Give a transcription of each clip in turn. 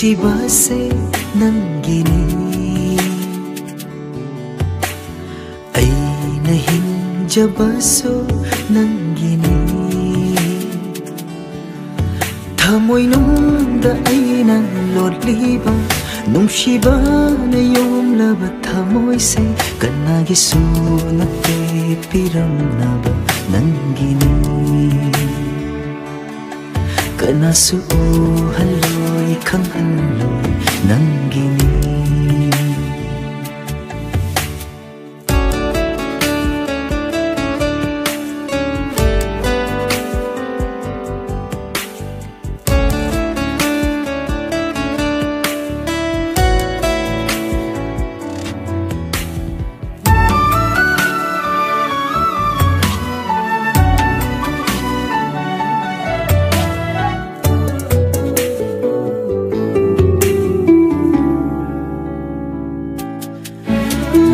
ꯅꯨꯡꯁꯤꯕꯁꯦ ꯅꯪꯒꯤꯅꯤ ꯑꯩꯅ ꯍꯤꯡꯖꯕꯁꯨ ꯅꯪꯒꯤꯅꯤ ꯊꯃꯣꯏꯅꯨꯡꯗ ꯑꯩꯅ ꯂꯣꯠꯂꯤꯕ ꯅꯨꯡꯁꯤꯕꯅ ꯌꯣꯝꯂꯕ ꯊꯃꯣꯏꯁꯦ ꯀꯅꯥꯒꯤꯁꯨ ꯅꯠꯇꯦ ꯄꯤꯔꯝꯅꯕ ꯅꯪꯒꯤꯅꯤ ꯀꯅꯥꯁꯨ ꯎꯍꯜꯂꯣꯏ ꯈꯪꯍꯜꯂꯣꯏ ꯅꯪꯒꯤꯅꯤ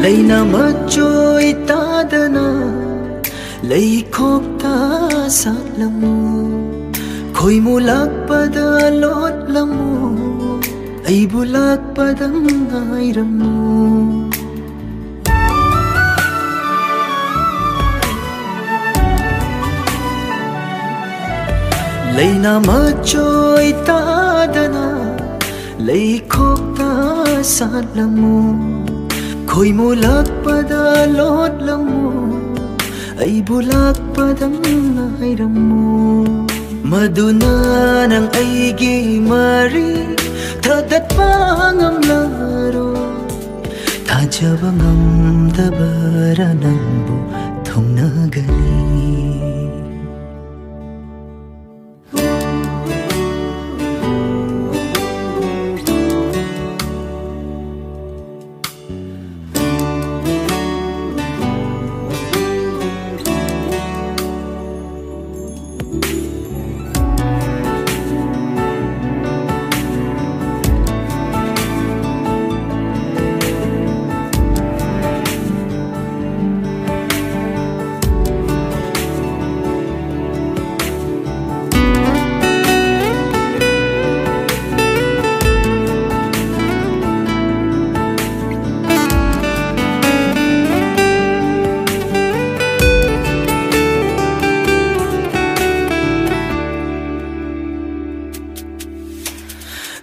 Leina machoy tadana Leikopta satlamu Khoi mulak pada lot lamu Ay bulak padang ayramu Leina machoy tadana Leikopta satlamu Khoi mulak pada lot lamu Ay bulak padang ayramu Maduna nang aigi mari Thadat pangam laro Tajabangam dabara nangbu thongnagani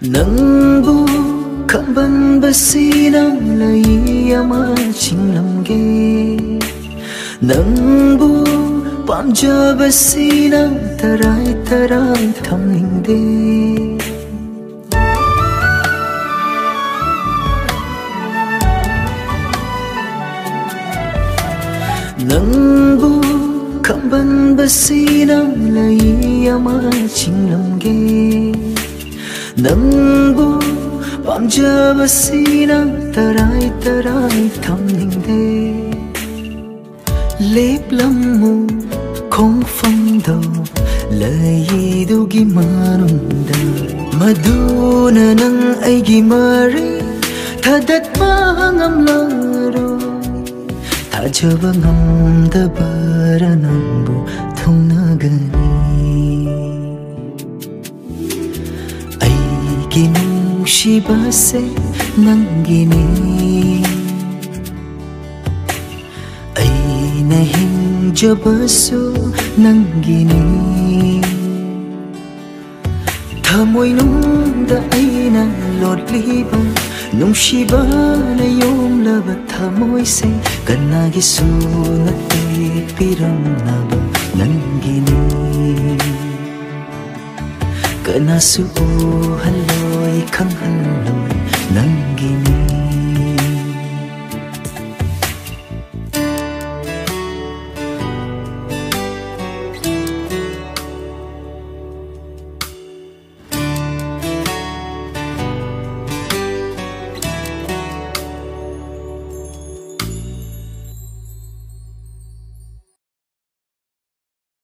Nangbu kamban basinang layama chinglamge Nangbu pamja basinang taray taray thamningde Nangbu kamban basinang layama chinglamge Nangbu pamjaba sinang taray taray thamningde Leplammu khongfamdo layidugi manungda Maduna nang aigi mari thadat pangamlaro Tajaba ngamdabara nangbu thongnagani Nunshibase nangini Aina hingjabasu nangini Thamoinungda aina lotliba Nunshibana yomlaba thamoise Kanagisu natte piramnaba nangini Kanasu